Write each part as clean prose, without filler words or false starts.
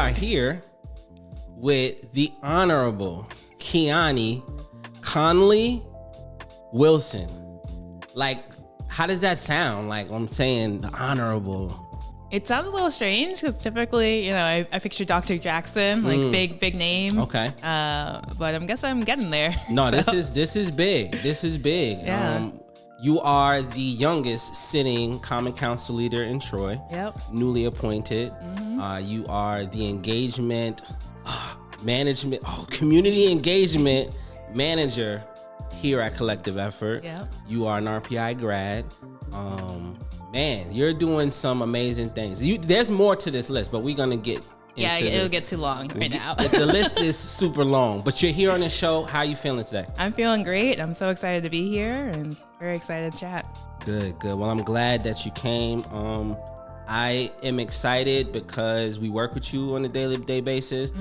are here with the Honorable Kiani Conley Wilson. Like, how does that sound? Like, I'm saying the Honorable. It sounds a little strange because typically, I picture Dr. Jackson, like big name. Okay. But I guess I'm getting there. No, so. this is big. This is big. Yeah. You are the youngest sitting Common Council leader in Troy. Yep. Newly appointed. Mm-hmm. You are the community engagement manager here at Collective Effort. Yep. You are an RPI grad. Man, you're doing some amazing things. There's more to this list, but we're gonna get into it'll get too long right now. The list is super long, but you're here on the show. How are you feeling today? I'm feeling great. I'm so excited to be here and very excited to chat. Good. Well, I'm glad that you came. I am excited because we work with you on a day basis,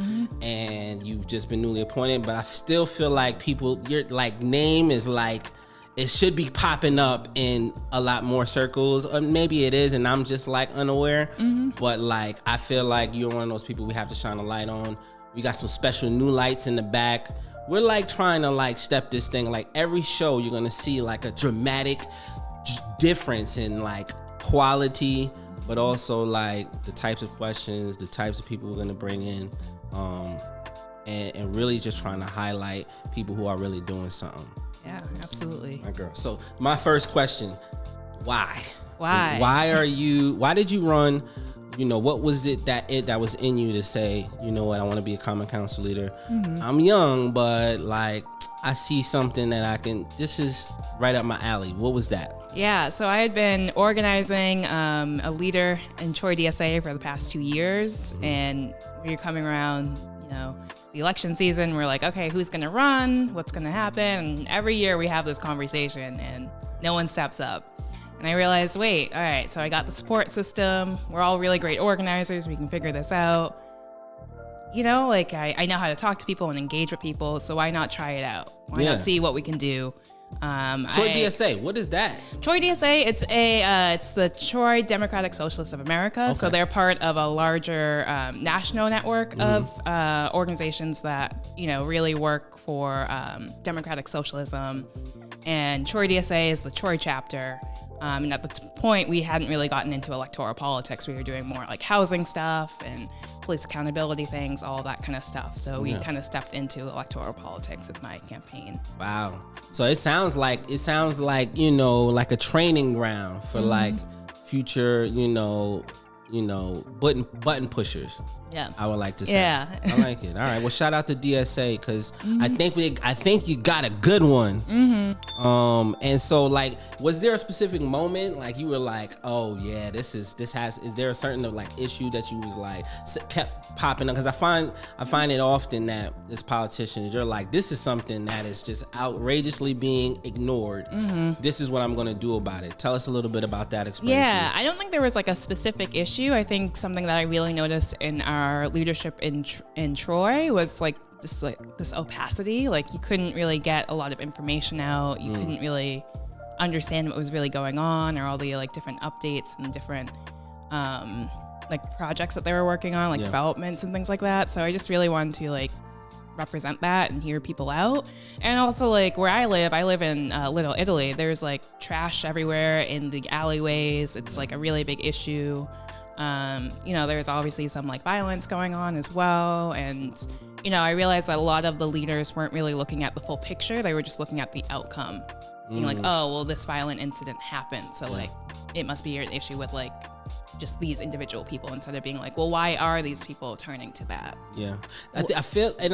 and you've just been newly appointed, but I still feel like your like name is like, it should be popping up in a lot more circles. Or maybe it is, and I'm just like unaware. But like, I feel like you're one of those people we have to shine a light on. We got some special new lights in the back. We're like trying to like step this thing. Like every show, you're gonna see like a dramatic difference in like quality, but also like the types of questions, the types of people we're gonna bring in, and really just trying to highlight people who are really doing something. Yeah, absolutely. My girl. So my first question, why? Why did you run? What was it that was in you to say, you know what, I want to be a Common Council leader. I'm young, but like I see something that this is right up my alley. What was that? Yeah, so I had been organizing a leader in Troy DSA for the past 2 years, and when you're coming around, the election season, we're like, okay, who's gonna run? What's gonna happen? And every year we have this conversation and no one steps up. And I realized, wait, all right, so I got the support system. We're all really great organizers. We can figure this out. I know how to talk to people and engage with people, so why not try it out? Why not see what we can do? Troy DSA, what is that? Troy DSA, it's the Troy Democratic Socialists of America. Okay. So they're part of a larger national network of organizations that really work for democratic socialism. And Troy DSA is the Troy chapter. And at the point, we hadn't really gotten into electoral politics. We were doing more like housing stuff and police accountability things, all that kind of stuff. So we kind of stepped into electoral politics with my campaign. Wow. So it sounds like like a training ground for like future, button pushers. Yeah, I would like to say. Yeah, I like it. All right. Well, shout out to DSA because I think you got a good one. And so like, was there a specific moment like you were like, oh yeah, is there a certain like issue that you was like kept popping up? Because I find it often that as politicians, you're like, this is something that is just outrageously being ignored. This is what I'm going to do about it. Tell us a little bit about that experience. Yeah, I don't think there was like a specific issue. I think something that I really noticed in our leadership in Troy was like just like this opacity. Like you couldn't really get a lot of information out. You couldn't really understand what was really going on, or all the like different updates and different like projects that they were working on, like developments and things like that. So I just really wanted to like represent that and hear people out. And also like where I live in Little Italy, there's like trash everywhere in the alleyways. It's like a really big issue. There's obviously some like violence going on as well. And, I realized that a lot of the leaders weren't really looking at the full picture. They were just looking at the outcome. Being like, oh, well, this violent incident happened. So like, it must be an issue with like just these individual people, instead of being like, well, why are these people turning to that? Yeah. I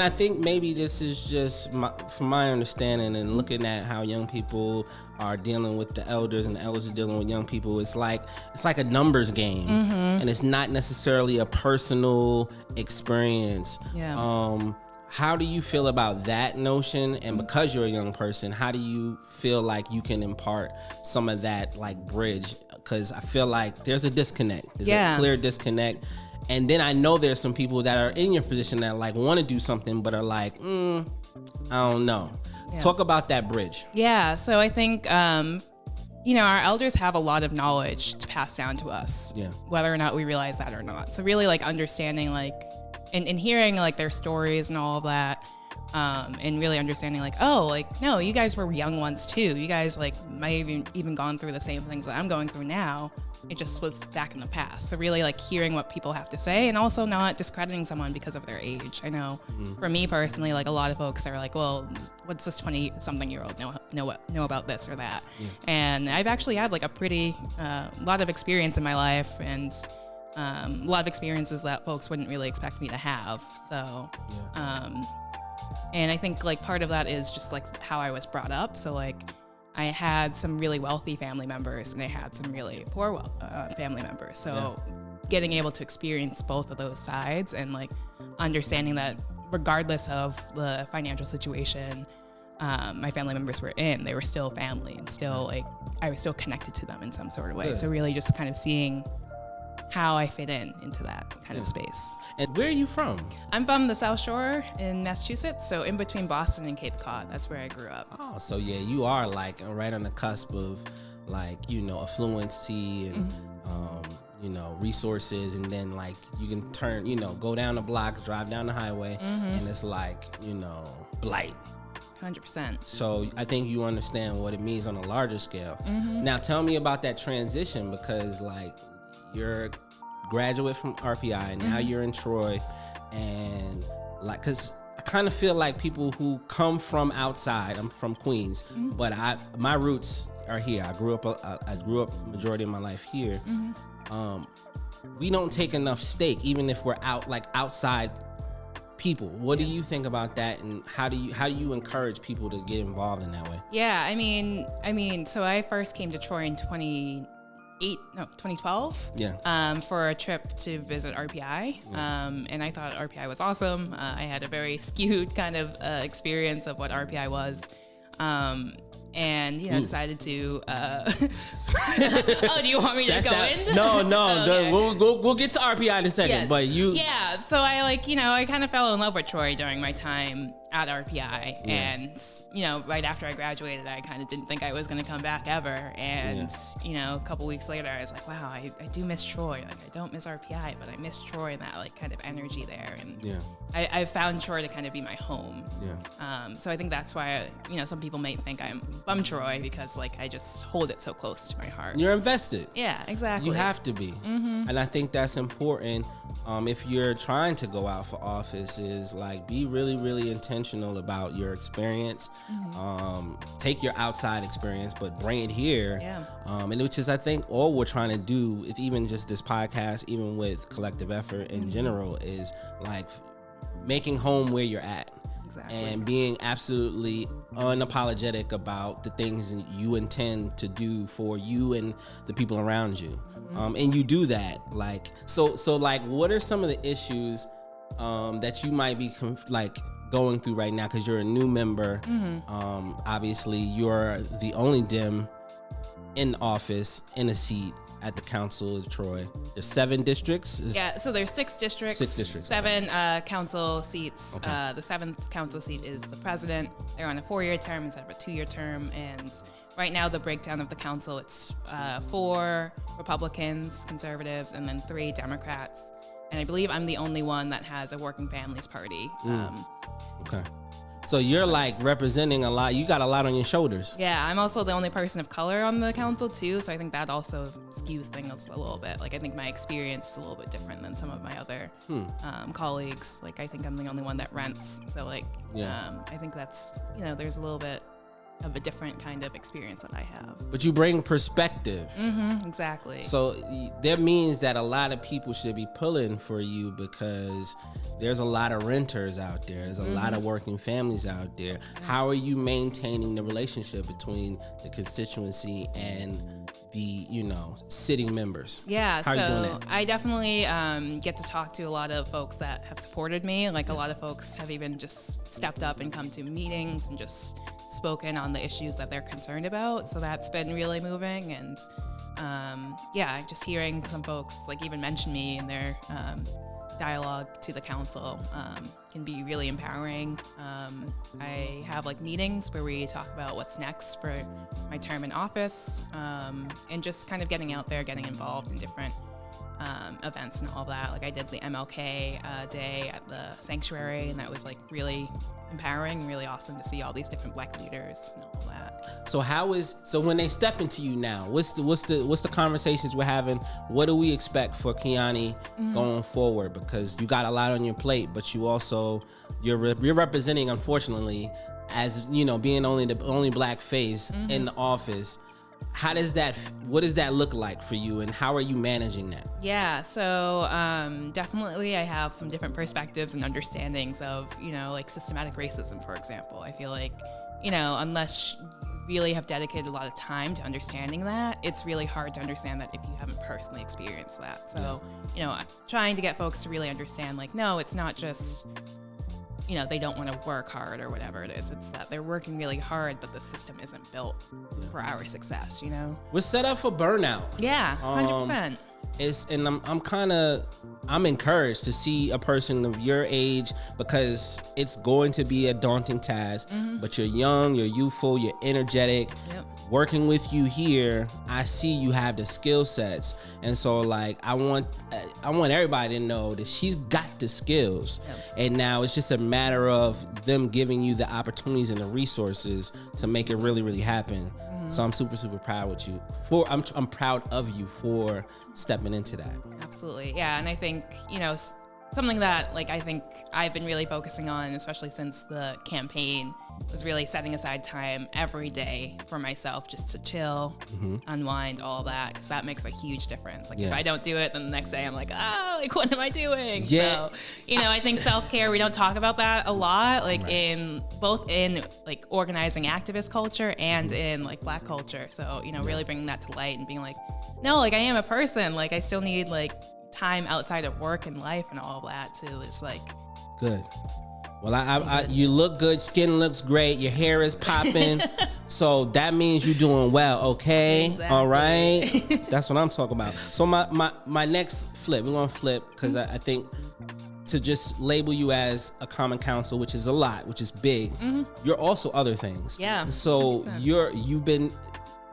think maybe this is just from my understanding and looking at how young people are dealing with the elders and the elders are dealing with young people. It's like a numbers game, and it's not necessarily a personal experience. Yeah. How do you feel about that notion? And because you're a young person, how do you feel like you can impart some of that like bridge? Because I feel like there's a disconnect. There's a clear disconnect. And then I know there's some people that are in your position that like want to do something, but are like, I don't know. Yeah. Talk about that bridge. Yeah. So I think, our elders have a lot of knowledge to pass down to us, whether or not we realize that or not. So really like understanding like and hearing like their stories and all of that, and really understanding like, oh, like, no, you guys were young ones too. You guys like might have even gone through the same things that I'm going through now. It just was back in the past. So really like hearing what people have to say and also not discrediting someone because of their age. I know for me personally, like a lot of folks are like, well, what's this 20-something-year-old know about this or that? Yeah. And I've actually had like a pretty lot of experience in my life, and a lot of experiences that folks wouldn't really expect me to have. So, and I think like part of that is just like how I was brought up. So like, I had some really wealthy family members and I had some really poor family members. So getting able to experience both of those sides and like understanding that regardless of the financial situation my family members were in, they were still family and still like I was still connected to them in some sort of way. Good. So really just kind of seeing how I fit into that kind of space. And where are you from? I'm from the South Shore in Massachusetts, so in between Boston and Cape Cod. That's where I grew up. Oh, so yeah, you are like right on the cusp of like, affluency and resources, and then like you can turn, go down the block, drive down the highway, and it's like, blight. 100%. So I think you understand what it means on a larger scale. Now tell me about that transition, because like you're a graduate from RPI, now you're in Troy, and like, cause I kind of feel like people who come from outside, I'm from Queens, but my roots are here. I grew up majority of my life here. We don't take enough stake, even if we're outside people. What do you think about that, and how do you encourage people to get involved in that way? Yeah, I mean, so I first came to Troy in 2012. Yeah. For a trip to visit RPI. Yeah. And I thought RPI was awesome. I had a very skewed kind of experience of what RPI was. And decided to. Oh, do you want me to go in? No. Okay. We'll get to RPI in a second. Yes. But you. Yeah. So I I kind of fell in love with Troy during my time at RPI, and right after I graduated, I kind of didn't think I was going to come back ever. And a couple weeks later, I was like, wow, I do miss Troy. Like I don't miss RPI, but I miss Troy and that like kind of energy there. And I found Troy to kind of be my home. Yeah. So I think that's why some people might think I'm from Troy, because like I just hold it so close to my heart. You're invested. Yeah, exactly. You have to be. And I think that's important. If you're trying to go out for office, is like be really, really intentional about your experience. Take your outside experience, but bring it here. Yeah. And which is, I think, all we're trying to do with even just this podcast, even with collective effort in general, is like making home where you're at. Exactly. And being absolutely unapologetic about the things you intend to do for you and the people around you. And you do that. Like, so like, what are some of the issues that you might be going through right now? Because you're a new member. Obviously, you're the only Dem in office in a seat at the Council of Troy. There's 7 districts. So there's 6 districts. 6 districts. 7 council seats. Okay. The 7th council seat is the president. They're on a 4-year term instead of a 2-year term. And right now, the breakdown of the council, it's 4 Republicans, conservatives, and then 3 Democrats. And I believe I'm the only one that has a working families party. Okay. So you're like representing a lot. You got a lot on your shoulders. Yeah, I'm also the only person of color on the council too. So I think that also skews things a little bit. Like I think my experience is a little bit different than some of my other colleagues. Like I think I'm the only one that rents. So like, I think that's, there's a little bit of a different kind of experience that I have. But you bring perspective. Exactly. So that means that a lot of people should be pulling for you, because there's a lot of renters out there. There's a lot of working families out there. How are you maintaining the relationship between the constituency and the, sitting members? Yeah, How are you doing that? I definitely get to talk to a lot of folks that have supported me. Like a lot of folks have even just stepped up and come to meetings and just spoken on the issues that they're concerned about. So that's been really moving. And just hearing some folks like even mention me in their dialogue to the council can be really empowering. I have like meetings where we talk about what's next for my term in office, and just kind of getting out there, getting involved in different events and all that. Like I did the MLK day at the sanctuary, and that was like really empowering, really awesome to see all these different Black leaders and all that. So when they step into you now, what's the conversations we're having? What do we expect for Kiani going forward? Because you got a lot on your plate, but you also you're representing, unfortunately, as being the only Black face in the office. What does that look like for you, and how are you managing that? Yeah, so definitely I have some different perspectives and understandings of, like systematic racism, for example. I feel like, unless you really have dedicated a lot of time to understanding that, it's really hard to understand that if you haven't personally experienced that. So, I'm trying to get folks to really understand, like, no, it's not just they don't want to work hard or whatever it is. It's that they're working really hard, but the system isn't built for our success, We're set up for burnout. Yeah, 100%. I'm encouraged to see a person of your age, because it's going to be a daunting task, but you're young, you're youthful, you're energetic. Yep. Working with you here, I see you have the skill sets, and so like I want everybody to know that she's got the skills. Yep. And now it's just a matter of them giving you the opportunities and the resources to make it really, really happen. So I'm super, super proud with you I'm proud of you for stepping into that. Absolutely. Yeah. And I think, something that like I think I've been really focusing on, especially since the campaign, was really setting aside time every day for myself just to chill, unwind, all that, because that makes a huge difference. Like if I don't do it, then the next day I'm like, what am I doing? Yeah. So, I think self-care, we don't talk about that a lot, like in like organizing activist culture and in like Black culture. So, really bringing that to light and being like, no, like I am a person, like I still need like time outside of work and life and all of that to just like. Good. Well, I you look good. Skin looks great. Your hair is popping. So that means you're doing well. Okay. Exactly. All right. That's what I'm talking about. So my next flip, we're going to flip, because I think to just label you as a common counsel, which is a lot, which is big. You're also other things. Yeah. So 100%. You've been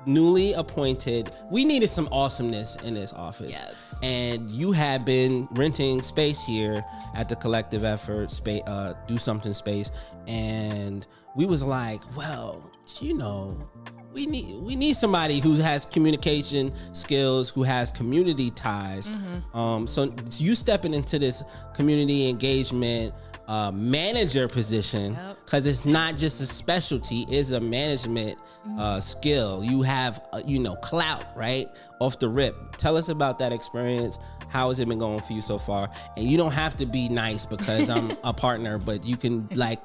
newly appointed. We needed some awesomeness in this office. Yes. And you have been renting space here at the Collective Effort space, Do Something space. And we was like, well, we need somebody who has communication skills, who has community ties. So you stepping into this community engagement manager position, because it's not just a specialty, it's a management skill. You have clout right off the rip. Tell us about that experience. How has it been going for you so far? And you don't have to be nice because I'm a partner, but you can like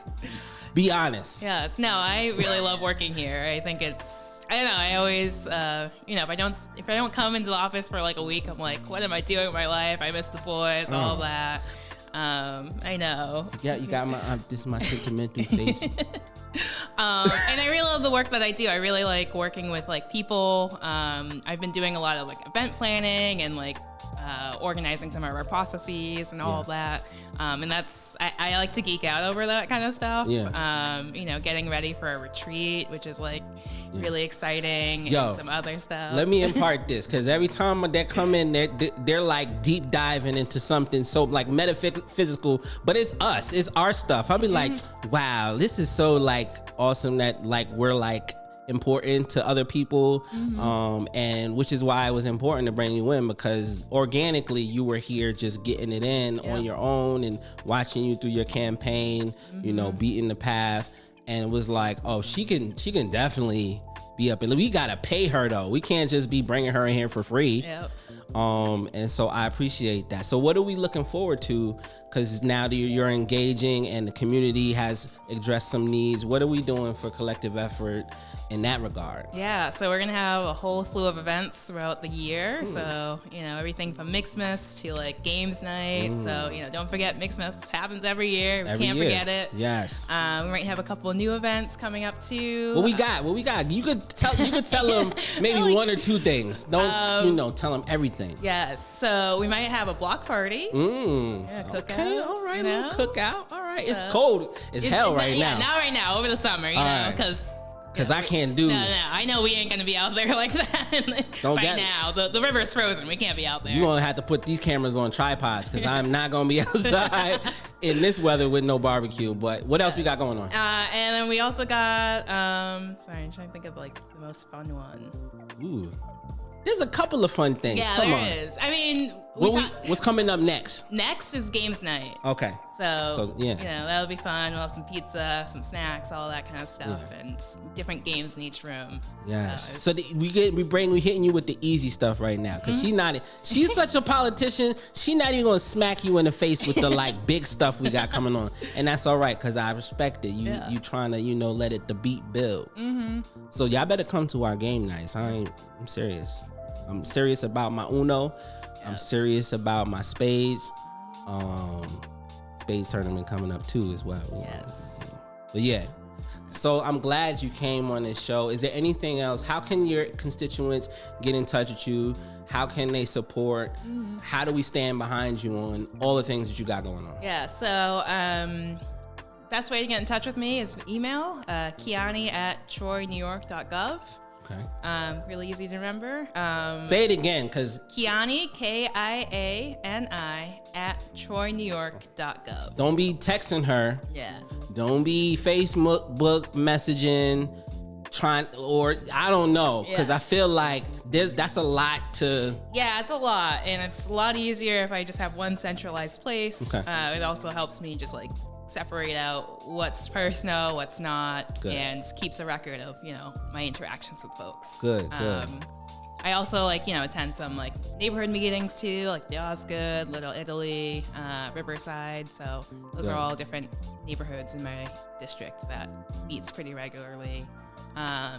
be honest. Yes, no, I really love working here. I think I don't know, I always if I don't come into the office for like a week, I'm like, what am I doing with my life? I miss the boys, all that. I know. Yeah, you got this is my sentimental face. And I really love the work that I do. I really like working with like people. I've been doing a lot of like event planning and like organizing some of our processes and all of that. And that's, I like to geek out over that kind of stuff. Yeah. Getting ready for a retreat, which is like really exciting, Yo, and some other stuff. Let me impart this, because every time they come in, they're like deep diving into something so like metaphysical, but it's us, it's our stuff. I'll be like, wow, this is so like awesome that like we're like important to other people, and which is why it was important to bring you in, because organically you were here just getting it in on your own and watching you through your campaign, beating the path, and it was like, oh, she can definitely be up, and we gotta pay her though. We can't just be bringing her in here for free. And so I appreciate that. So what are we looking forward to? Because now that you're engaging and the community has addressed some needs, what are we doing for Collective Effort in that regard? Yeah, so we're gonna have a whole slew of events throughout the year. So, everything from Mixmas to like games night. So, don't forget Mixmas happens every year. We can't forget it. Yes. We might have a couple of new events coming up too. What we got? You could tell them maybe one or two things. Don't tell them everything. Yes. So we might have a block party. Cookout. Okay, all right, little cookout. All right. It's cold as hell right now. Yeah, not right now, over the summer, because Because I can't do. No. I know we ain't gonna be out there like that now. The river's frozen. We can't be out there. You're gonna have to put these cameras on tripods because I'm not gonna be outside in this weather with no barbecue. But what else we got going on? And then we also got. Sorry, I'm trying to think of like the most fun one. Ooh. There's a couple of fun things. Yeah, Come on. there is. I mean, what's coming up next? Next is games night. Okay. So yeah, that'll be fun. We'll have some pizza, some snacks, all that kind of stuff, and different games in each room. Yes. So we hitting you with the easy stuff right now because she's such a politician. She's not even gonna smack you in the face with the like big stuff we got coming on, and that's all right because I respect it. You trying to let the beat build. Mm-hmm. So y'all better come to our game nights. I'm serious. I'm serious about my Uno. Yes. I'm serious about my spades. Spades tournament coming up too as well. Yes. But yeah. So I'm glad you came on this show. Is there anything else? How can your constituents get in touch with you? How can they support? Mm-hmm. How do we stand behind you on all the things that you got going on? Yeah. So best way to get in touch with me is email Kiani@troynewyork.gov. Okay. Really easy to remember. Say it again, because Kiani, Kiani @troynewyork.gov. Don't be texting her. Yeah. Don't be Facebook messaging, or I don't know, because I feel like that's a lot to. Yeah, it's a lot, and it's a lot easier if I just have one centralized place. Okay. It also helps me just like separate out what's personal, what's not, and keeps a record of my interactions with folks. Good. I also attend some like neighborhood meetings too, like the Osgood, Little Italy, Riverside. So those are all different neighborhoods in my district that meets pretty regularly.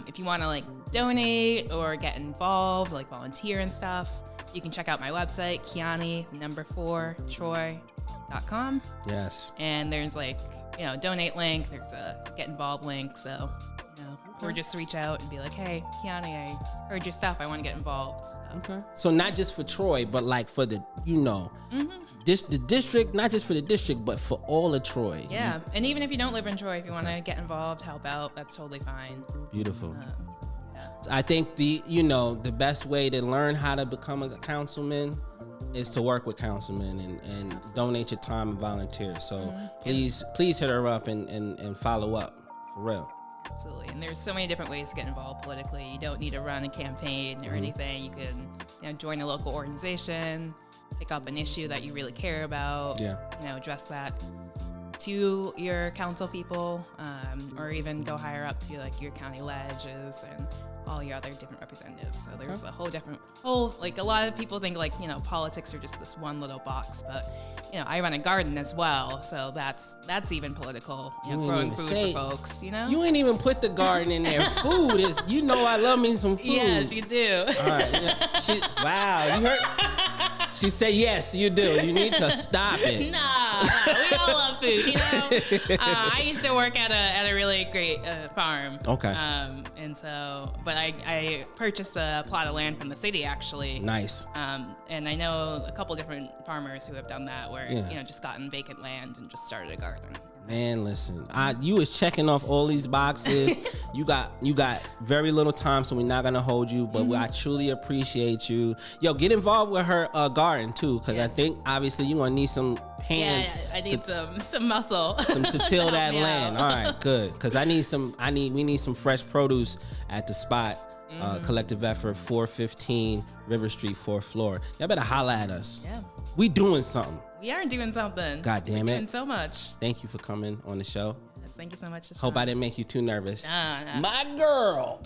If you want to like donate or get involved, like volunteer and stuff, you can check out my website, Kiani4Troy.com. Yes. And there's like, donate link. There's a get involved link. So, or just reach out and be like, hey, Kiani, I heard your stuff. I want to get involved. So. Okay. So not just for Troy, but like for the, the district, not just for the district, but for all of Troy. Yeah. And even if you don't live in Troy, if you want to get involved, help out, that's totally fine. Beautiful. I think the best way to learn how to become a councilman is to work with councilmen and donate your time and volunteer. So please hit her up and follow up for real. Absolutely. And there's so many different ways to get involved politically. You don't need to run a campaign or anything. You can join a local organization, pick up an issue that you really care about, address that to your council people, or even go higher up to like your county ledges and all your other different representatives. So there's a whole like a lot of people think like, politics are just this one little box, but I run a garden as well. So that's even political, growing food for folks, You ain't even put the garden in there. Food is, I love me some food. Yes, you do. All right. Wow. You heard? She said, yes, you do. You need to stop it. Nah, we all love food, I used to work at a really great farm. Okay. And so, but I purchased a plot of land from the city, actually. Nice. And I know a couple different farmers who have done that where, just gotten vacant land and just started a garden. Man, listen, you was checking off all these boxes. You got very little time, so we're not gonna hold you, but I truly appreciate you. Yo, get involved with her garden too, because I think obviously you're gonna need some hands. Yeah, I need some muscle. To till that land. All right, good. Because we need some fresh produce at the spot. Collective Effort, 415 River Street, 4th floor. Y'all better holla at us. Yeah. We doing something. We are doing something. God damn We're it. doing so much. Thank you for coming on the show. Yes, thank you so much. Hope I didn't make you too nervous. Nah. My girl.